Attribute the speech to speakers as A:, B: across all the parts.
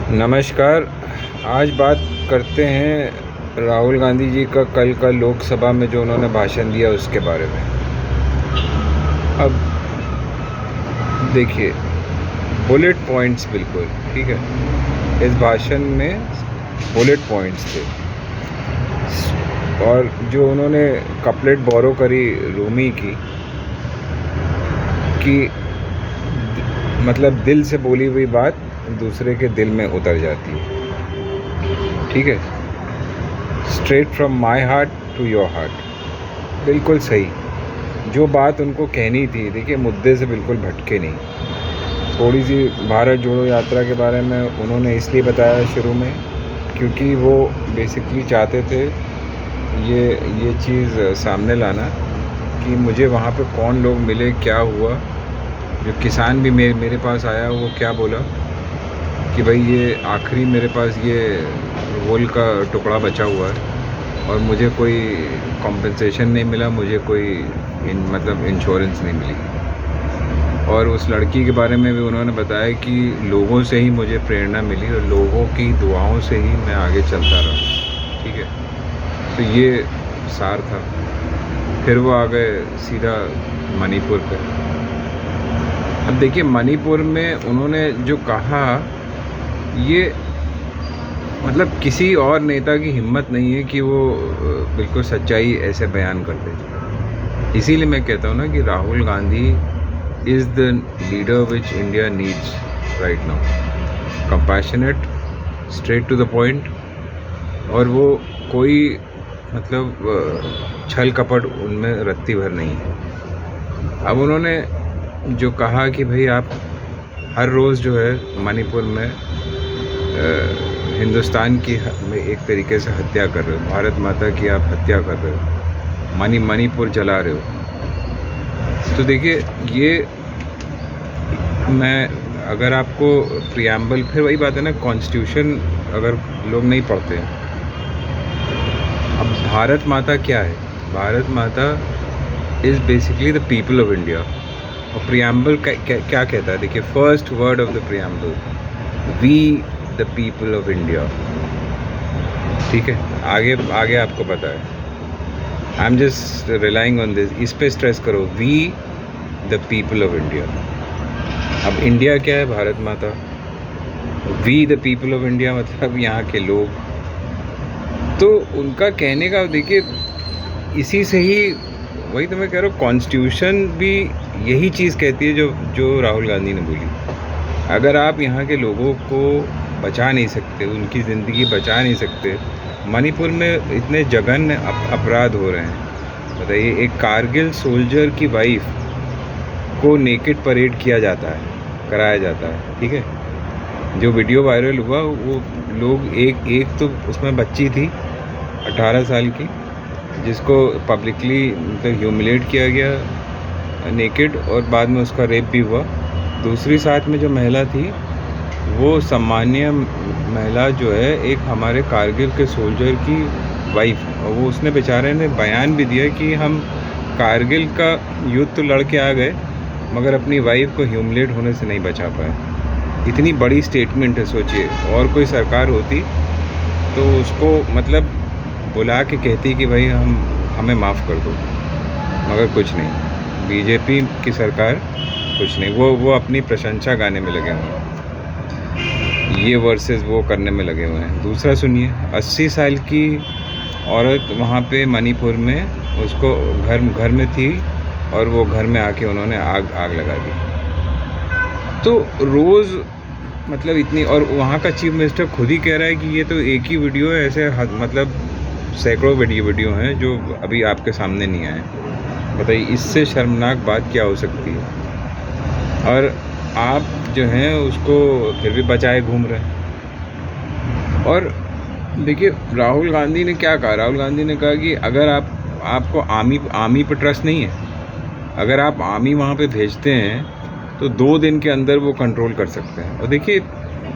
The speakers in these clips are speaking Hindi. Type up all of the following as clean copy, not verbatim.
A: नमस्कार। आज बात करते हैं राहुल गांधी जी का कल का लोकसभा में जो उन्होंने भाषण दिया उसके बारे में। अब देखिए, बुलेट पॉइंट्स बिल्कुल ठीक है। इस भाषण में बुलेट पॉइंट्स थे और जो उन्होंने कपलेट बोरो करी रूमी की मतलब दिल से बोली हुई बात दूसरे के दिल में उतर जाती है। ठीक है, straight from my heart to your heart. बिल्कुल सही, जो बात उनको कहनी थी। देखिए, मुद्दे से बिल्कुल भटके नहीं। थोड़ी सी भारत जोड़ो यात्रा के बारे में उन्होंने इसलिए बताया शुरू में क्योंकि वो बेसिकली चाहते थे ये चीज़ सामने लाना कि मुझे वहाँ पे कौन लोग मिले, क्या हुआ। जो किसान भी मेरे पास आया वो क्या बोला कि भाई ये आखिरी मेरे पास ये वोल का टुकड़ा बचा हुआ है और मुझे कोई कॉम्पेंसेशन नहीं मिला, मुझे कोई मतलब इंश्योरेंस नहीं मिली। और उस लड़की के बारे में भी उन्होंने बताया कि लोगों से ही मुझे प्रेरणा मिली और लोगों की दुआओं से ही मैं आगे चलता रहा। ठीक है, तो ये सार था। फिर वो आ गए सीधा मणिपुर पे। अब देखिए, मणिपुर में उन्होंने जो कहा ये मतलब किसी और नेता की हिम्मत नहीं है कि वो बिल्कुल सच्चाई ऐसे बयान कर दे। इसीलिए मैं कहता हूँ ना कि Rahul Gandhi is the leader which India needs right now. Compassionate, straight to the point, और वो कोई मतलब छल कपट उनमें रत्ती भर नहीं है। अब उन्होंने जो कहा कि भाई आप हर रोज़ जो है मणिपुर में हिंदुस्तान की में एक तरीके से हत्या कर रहे हो, भारत माता की आप हत्या कर रहे हो, मणिपुर जला रहे हो। तो देखिए, ये मैं अगर आपको प्रियम्बल, फिर वही बात है ना, कॉन्स्टिट्यूशन अगर लोग नहीं पढ़ते हैं। अब भारत माता क्या है? Bharat Mata is basically the people of India. और प्रियम्बल क्या कहता है? देखिए, first word of the preamble, we the people of India. ठीक है, आगे आपको पता है। I am just relying on this. इस पे स्ट्रेस करो, we the people of India. अब इंडिया क्या है? Bharat Mata. We the people of India मतलब यहाँ के लोग। तो उनका कहने का, देखिए, इसी से ही, वही तो मैं कह रहा हूँ, कॉन्स्टिट्यूशन भी यही चीज़ कहती है जो राहुल गांधी ने बोली। अगर आप यहाँ के लोगों को बचा नहीं सकते, उनकी ज़िंदगी बचा नहीं सकते। मणिपुर में इतने जघन्य अपराध हो रहे हैं। बताइए, एक कारगिल सोल्जर की वाइफ को नेकेड परेड किया जाता है, कराया जाता है। ठीक है, जो वीडियो वायरल हुआ, वो लोग एक तो उसमें बच्ची थी 18 साल की, जिसको पब्लिकली मतलब ह्यूमिलेट किया गया नेकेड, और बाद में उसका रेप भी हुआ। दूसरी साथ में जो महिला थी वो सामान्य महिला जो है, एक हमारे कारगिल के सोल्जर की वाइफ, और वो उसने बेचारे ने बयान भी दिया कि हम कारगिल का युद्ध तो लड़ के आ गए मगर अपनी वाइफ को ह्यूमिलेट होने से नहीं बचा पाए। इतनी बड़ी स्टेटमेंट है। सोचिए, और कोई सरकार होती तो उसको मतलब बुला के कहती कि भाई हमें माफ़ कर दो, मगर कुछ नहीं। बीजेपी की सरकार कुछ नहीं, वो अपनी प्रशंसा गाने में लगे हुए हैं, ये वर्सेस वो करने में लगे हुए हैं। दूसरा सुनिए, 80 साल की औरत वहाँ पे मणिपुर में, उसको घर में थी और वो घर में आके उन्होंने आग लगा दी। तो रोज़ मतलब इतनी, और वहाँ का चीफ मिनिस्टर खुद ही कह रहा है कि ये तो एक ही वीडियो है, ऐसे मतलब सैकड़ों वीडियो हैं जो अभी आपके सामने नहीं आए। बताइए, इससे शर्मनाक बात क्या हो सकती है? और आप जो हैं उसको फिर भी बचाए घूम रहे हैं। और देखिए, राहुल गांधी ने क्या कहा? राहुल गांधी ने कहा कि अगर आपको आर्मी पर ट्रस्ट नहीं है, अगर आप आर्मी वहाँ पे भेजते हैं तो 2 दिन के अंदर वो कंट्रोल कर सकते हैं। और देखिए,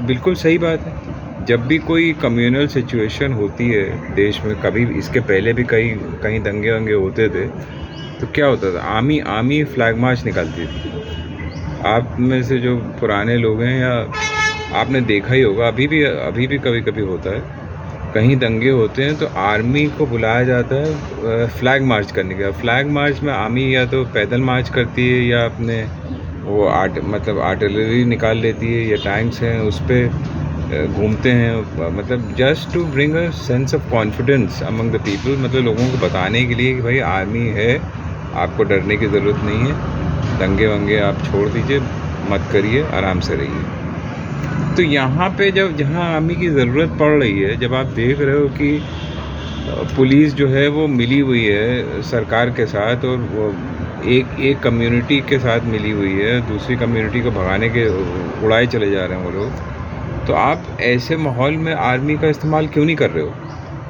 A: बिल्कुल सही बात है। जब भी कोई कम्युनल सिचुएशन होती है देश में, कभी इसके पहले भी कहीं दंगे वंगे होते थे, तो क्या होता था? आर्मी फ्लैग मार्च निकालती थी। आप में से जो पुराने लोग हैं या आपने देखा ही होगा, अभी भी कभी कभी होता है, कहीं दंगे होते हैं तो आर्मी को बुलाया जाता है फ्लैग मार्च करने के। फ्लैग मार्च में आर्मी या तो पैदल मार्च करती है या अपने वो मतलब आर्टिलरी निकाल लेती है या टैंक्स हैं उस पर घूमते हैं, मतलब just to bring a sense of confidence among the people, मतलब लोगों को बताने के लिए कि भाई आर्मी है, आपको डरने की ज़रूरत नहीं है, दंगे वंगे आप छोड़ दीजिए, मत करिए, आराम से रहिए। तो यहाँ पे जहाँ आर्मी की ज़रूरत पड़ रही है, जब आप देख रहे हो कि पुलिस जो है वो मिली हुई है सरकार के साथ और वो एक कम्युनिटी के साथ मिली हुई है, दूसरी कम्युनिटी को भगाने के उड़ाए चले जा रहे हैं वो लोग, तो आप ऐसे माहौल में आर्मी का इस्तेमाल क्यों नहीं कर रहे हो?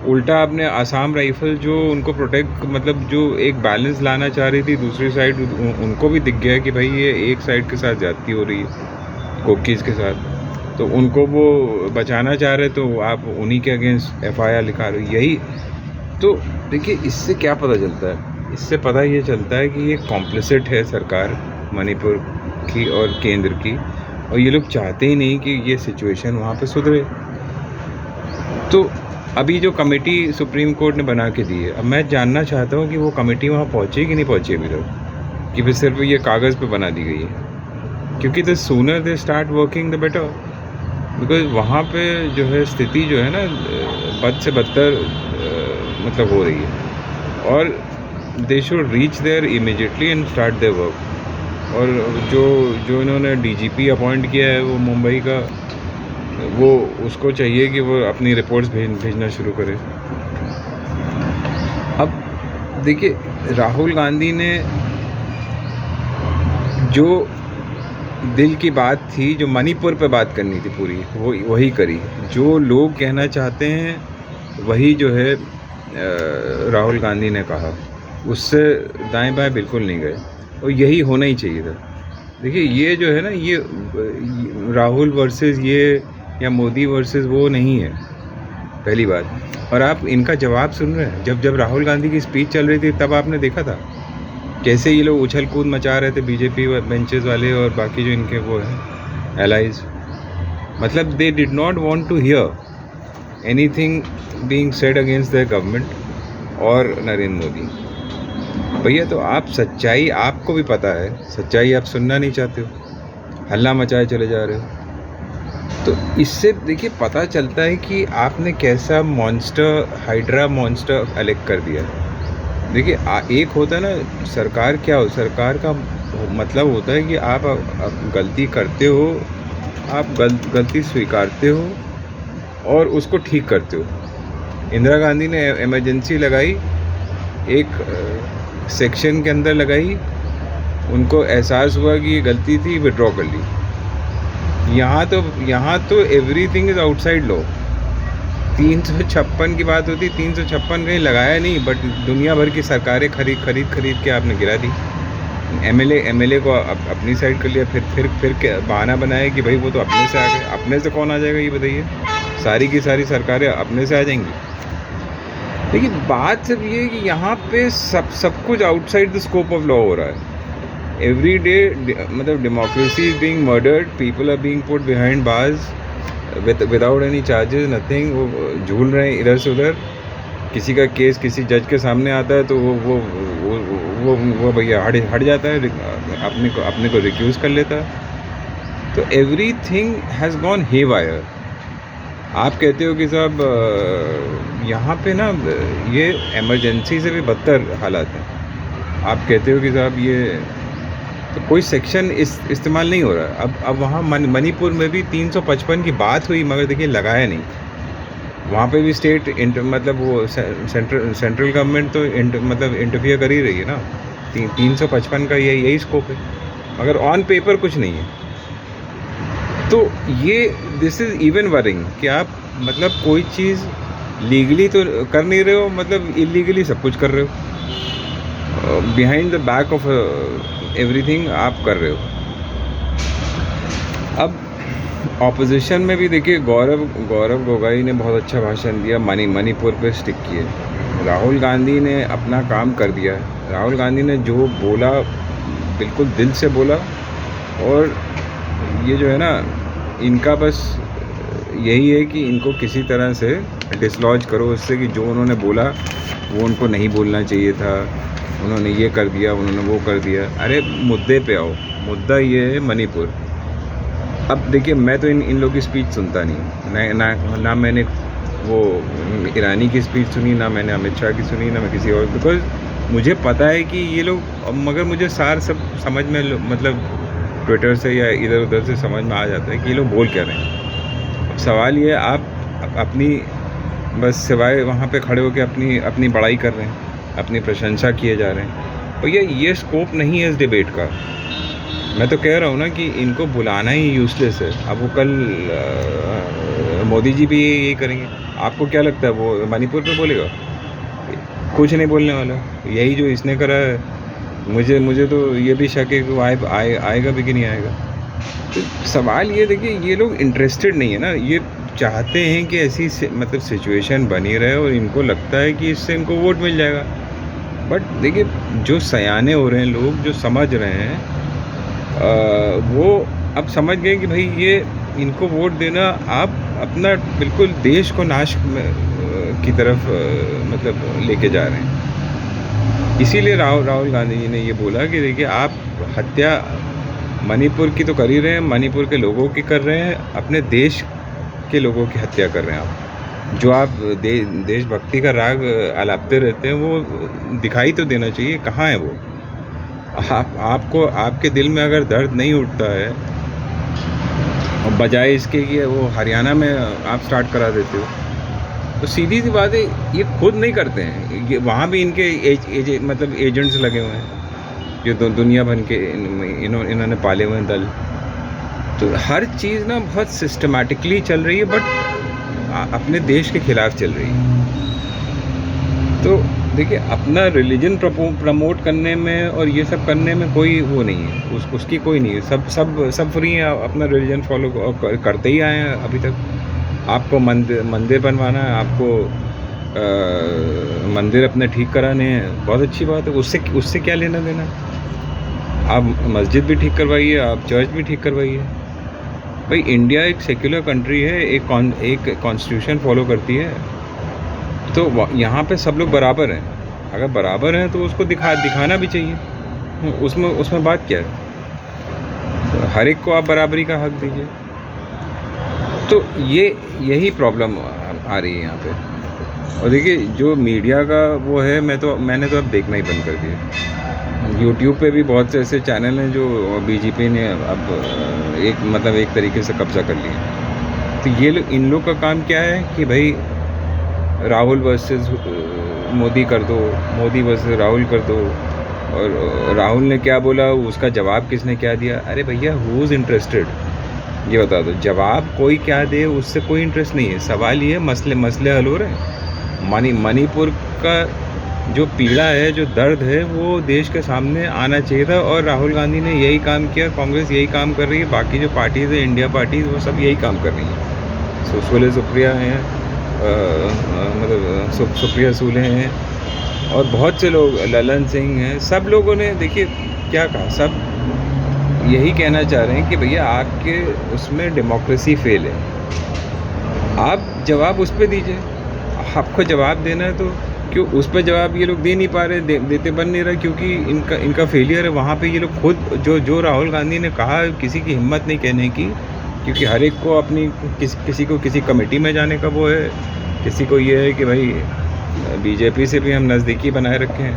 A: उल्टा आपने आसाम राइफल जो उनको प्रोटेक्ट, मतलब जो एक बैलेंस लाना चाह रही थी दूसरी साइड, उनको भी दिख गया कि भाई ये एक साइड के साथ ज़्यादती हो रही है कोकीज़ के साथ, तो उनको वो बचाना चाह रहे, तो आप उन्हीं के अगेंस्ट FIR लिखा रहे हो। यही तो देखिए, इससे क्या पता चलता है? इससे पता ये चलता है कि ये कॉम्प्लिसिट है सरकार मणिपुर की और केंद्र की, और ये लोग चाहते ही नहीं कि ये सिचुएशन वहाँ पे सुधरे। तो अभी जो कमेटी सुप्रीम कोर्ट ने बना के दी है, अब मैं जानना चाहता हूँ कि वो कमेटी वहाँ पहुँची कि नहीं पहुँची अभी तक, कि फिर सिर्फ ये कागज़ पे बना दी गई है? क्योंकि the sooner they start working the better, because वहाँ पे जो है स्थिति जो है ना बद से बदतर मतलब हो रही है, और they should reach there immediately and start their work. और जो इन्होंने DGP अपॉइंट किया है वो मुंबई का, वो उसको चाहिए कि वो अपनी रिपोर्ट्स भेजना शुरू करे। अब देखिए, राहुल गांधी ने जो दिल की बात थी, जो मणिपुर पे बात करनी थी पूरी, वो वही करी। जो लोग कहना चाहते हैं वही जो है राहुल गांधी ने कहा, उससे दाएं बाएं बिल्कुल नहीं गए, और यही होना ही चाहिए था। देखिए, ये जो है ना, ये राहुल वर्सेस ये या मोदी वर्सेस वो नहीं है, पहली बात। और आप इनका जवाब सुन रहे हैं, जब राहुल गांधी की स्पीच चल रही थी तब आपने देखा था कैसे ये लोग उछल कूद मचा रहे थे, बीजेपी बेंचेस वाले और बाकी जो इनके वो हैं एलाइज, मतलब they did not want to hear anything being said against their government और नरेंद्र मोदी। भैया, तो आप सच्चाई, आपको भी पता है सच्चाई, आप सुनना नहीं चाहते हो, हल्ला मचाए चले जा रहे हो। तो इससे देखिए पता चलता है कि आपने कैसा मॉन्स्टर, हाइड्रा मॉन्स्टर एलेक्ट कर दिया है। देखिए, एक होता है ना सरकार, क्या हो, सरकार का मतलब होता है कि आप गलती करते हो, आप गलती स्वीकारते हो और उसको ठीक करते हो। इंदिरा गांधी ने इमरजेंसी लगाई, एक सेक्शन के अंदर लगाई, उनको एहसास हुआ कि ये गलती थी, विड्रॉ कर ली। यहाँ तो एवरीथिंग इज़ आउटसाइड लॉ। 356 की बात होती, 356 कहीं लगाया नहीं, बट दुनिया भर की सरकारें खरीद के आपने गिरा दी। MLA को अपनी साइड कर लिया, फिर बहाना बनाया कि भाई वो तो अपने से आ गए। अपने से कौन आ जाएगा ये बताइए? सारी की सारी सरकारें अपने से आ जाएंगी। लेकिन बात सिर्फ ये है कि यहाँ पे सब कुछ outside the scope of law हो रहा है। एवरी डे मतलब democracy is being murdered, people are being put behind bars without any charges, nothing. वो झूल रहे हैं इधर से उधर। किसी का केस किसी जज के सामने आता है तो वो भैया हट जाता है, अपने को रिक्यूज़ कर लेता है। तो एवरीथिंग हैज़ गॉन हेवायर। आप कहते हो कि साहब यहाँ पे ना ये इमरजेंसी से भी बदतर हालात हैं। आप कहते हो कि साहब ये तो कोई सेक्शन इस्तेमाल नहीं हो रहा है। अब वहाँ मणिपुर में भी 355 की बात हुई, मगर देखिए लगाया नहीं। वहाँ पे भी स्टेट मतलब वो सेंट्रल गवर्नमेंट तो मतलब इंटरफियर कर ही रही है ना। 355 का यही स्कोप है, मगर ऑन पेपर कुछ नहीं है। तो ये दिस इज़ इवन वरिंग कि आप मतलब कोई चीज़ लीगली तो कर नहीं रहे हो, मतलब इलीगली सब कुछ कर रहे हो। Behind the back of everything आप कर रहे हो। अब ऑपोजिशन में भी देखिए, गौरव गोगोई ने बहुत अच्छा भाषण दिया, मणिपुर पे स्टिक किए। राहुल गांधी ने अपना काम कर दिया। राहुल गांधी ने जो बोला बिल्कुल दिल से बोला, और ये जो है ना इनका बस यही है कि इनको किसी तरह से डिसलॉज करो उससे, कि जो उन्होंने बोला वो उनको नहीं बोलना चाहिए था, उन्होंने ये कर दिया, उन्होंने वो कर दिया। अरे मुद्दे पे आओ। मुद्दा ये है मणिपुर। अब देखिए, मैं तो इन लोगों की स्पीच सुनता नहीं, ना मैंने वो ईरानी की स्पीच सुनी, ना मैंने अमित शाह की सुनी, ना मैं किसी और, बिकॉज मुझे पता है कि ये लोग, मगर मुझे सार सब समझ में मतलब ट्विटर से या इधर उधर से समझ में आ जाता है कि ये लोग बोल क्या रहे हैं। अब सवाल ये है, आप अपनी बस सिवाय वहाँ पे खड़े होकर अपनी बड़ाई कर रहे हैं, अपनी प्रशंसा किए जा रहे हैं। और ये स्कोप नहीं है इस डिबेट का। मैं तो कह रहा हूँ ना कि इनको बुलाना ही यूजलेस है। अब वो कल मोदी जी भी यही करेंगे। आपको क्या लगता है वो मणिपुर पे बोलेगा? कुछ नहीं बोलने वाला। यही जो इसने करा है, मुझे तो ये भी शक है कि वो आएगा भी कि नहीं आएगा। तो सवाल ये देखिए, ये लोग इंटरेस्टेड नहीं है ना, ये चाहते हैं कि ऐसी मतलब सिचुएशन बनी रहे और इनको लगता है कि इससे इनको वोट मिल जाएगा। बट देखिए, जो सयाने हो रहे हैं लोग, जो समझ रहे हैं, वो अब समझ गए कि भाई ये इनको वोट देना, आप अपना बिल्कुल देश को नाश की तरफ मतलब लेके जा रहे हैं। इसीलिए राहुल गांधी जी ने ये बोला कि देखिए, आप हत्या मणिपुर की तो कर ही रहे हैं, मणिपुर के लोगों की कर रहे हैं, अपने देश के लोगों की हत्या कर रहे हैं आप। जो आप देशभक्ति का राग अलापते रहते हैं, वो दिखाई तो देना चाहिए, कहाँ है वो? आपको आपके दिल में अगर दर्द नहीं उठता है, और बजाय इसके कि वो हरियाणा में आप स्टार्ट करा देते हो, तो सीधी सी बात है, ये खुद नहीं करते हैं। ये वहाँ भी इनके मतलब एजेंट्स लगे हुए हैं, जो दुनिया भर के इन्होंने पाले हुए हैं दल। तो हर चीज़ ना बहुत सिस्टमैटिकली चल रही है, बट अपने देश के खिलाफ चल रही है। तो देखिए, अपना रिलीजन प्रमोट करने में और ये सब करने में कोई वो नहीं है, उसकी कोई नहीं है। सब फ्री हैं, अपना रिलीजन फॉलो करते ही आए हैं अभी तक। आपको मंदिर बनवाना है, आपको मंदिर अपने ठीक कराने हैं, बहुत अच्छी बात है, उससे क्या लेना देना। आप मस्जिद भी ठीक करवाइए, आप चर्च भी ठीक करवाइए। भाई, इंडिया एक सेक्युलर कंट्री है, एक कॉन्स्टिट्यूशन फॉलो करती है, तो यहाँ पे सब लोग बराबर हैं। अगर बराबर हैं तो उसको दिखाना भी चाहिए। उसमें बात क्या है? हर एक को आप बराबरी का हक दीजिए। तो यही प्रॉब्लम आ रही है यहाँ पे। और देखिए, जो मीडिया का वो है, मैंने तो अब देखना ही बंद कर दिया। यूट्यूब पे भी बहुत से ऐसे चैनल हैं जो बीजेपी ने अब एक तरीके से कब्जा कर लिया। तो इन लोग का काम क्या है कि भाई राहुल वर्सेस मोदी कर दो, मोदी वर्सेस राहुल कर दो। और राहुल ने क्या बोला, उसका जवाब किसने क्या दिया? अरे भैया, हु इज़ इंटरेस्टेड, ये बता दो। जवाब कोई क्या दे, उससे कोई इंटरेस्ट नहीं है। सवाल ये है, मसले हल हो रहे हैं। मणिपुर का जो पीड़ा है, जो दर्द है, वो देश के सामने आना चाहिए था। और राहुल गांधी ने यही काम किया, कांग्रेस यही काम कर रही है, बाकी जो पार्टीज़ है, इंडिया पार्टीज़, वो सब यही काम कर रही हैं। सुप्रिया हैं, मतलब सुप्रिया सूले हैं, और बहुत से लोग, ललन सिंह हैं, सब लोगों ने देखिए क्या कहा। सब यही कहना चाह रहे हैं कि भैया, आपके उसमें डेमोक्रेसी फेल है, आप जवाब उस पर दीजिए। आपको जवाब देना है तो क्यों उस पर जवाब ये लोग दे नहीं पा रहे, देते बन नहीं रहा, क्योंकि इनका फेलियर है। वहाँ पे ये लोग खुद, जो राहुल गांधी ने कहा, किसी की हिम्मत नहीं कहने की, क्योंकि हर एक को अपनी किसी को किसी कमेटी में जाने का वो है, किसी को ये है कि भाई बीजेपी से भी हम नज़दीकी बनाए रखे हैं।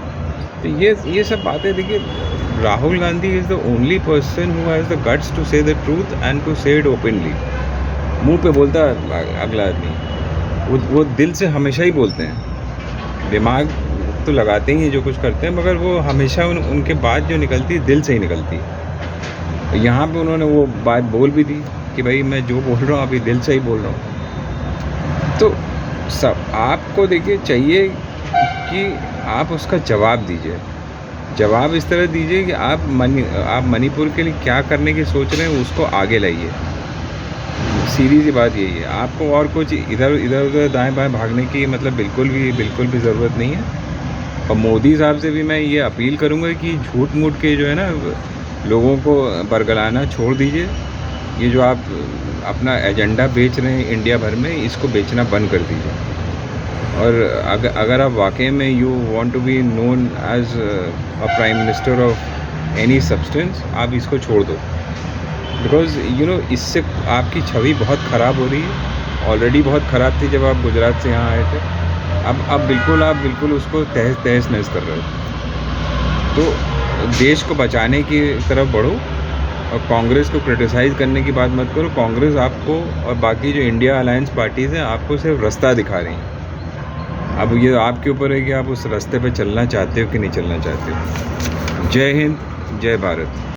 A: तो ये सब बातें, देखिए, Rahul Gandhi is the only person who has the guts to say the truth and to say it openly. मुंह पे बोलता है अगला आदमी, वो दिल से हमेशा ही बोलते हैं। दिमाग तो लगाते ही हैं जो कुछ करते हैं, मगर वो हमेशा उनके बात जो निकलती है, दिल से ही निकलती है। यहाँ पे उन्होंने वो बात बोल भी दी कि भाई, मैं जो बोल रहा हूँ अभी दिल से ही बोल रहा हूँ। तो सब आपको देखिए चाहिए कि आप उसका जवाब दीजिए। जवाब इस तरह दीजिए कि आप मणिपुर के लिए क्या करने की सोच रहे हैं, उसको आगे लाइए। सीधी सी बात यही है। आपको और कुछ इधर दाएं बाएं भागने की मतलब बिल्कुल भी ज़रूरत नहीं है। और मोदी साहब से भी मैं ये अपील करूँगा कि झूठ मूठ के जो है ना, लोगों को बरगलाना छोड़ दीजिए ये जो आप अपना एजेंडा बेच रहे हैं इंडिया भर में, इसको बेचना बंद कर दीजिए। और अगर आप वाकई में you want to be known as a prime minister of any substance, आप इसको छोड़ दो। बिकॉज इससे आपकी छवि बहुत ख़राब हो रही है, ऑलरेडी बहुत ख़राब थी जब आप गुजरात से यहाँ आए थे। अब आप बिल्कुल उसको तहस नहस कर रहे हो। तो देश को बचाने की तरफ बढ़ो और कांग्रेस को क्रिटिसाइज़ करने की बात मत करो। कांग्रेस आपको और बाकी जो इंडिया अलायंस पार्टीज़ हैं, आपको सिर्फ रास्ता दिखा रही हैं। अब ये आपके ऊपर है कि आप उस रास्ते पे चलना चाहते हो कि नहीं चलना चाहते हो। जय हिंद, जय भारत।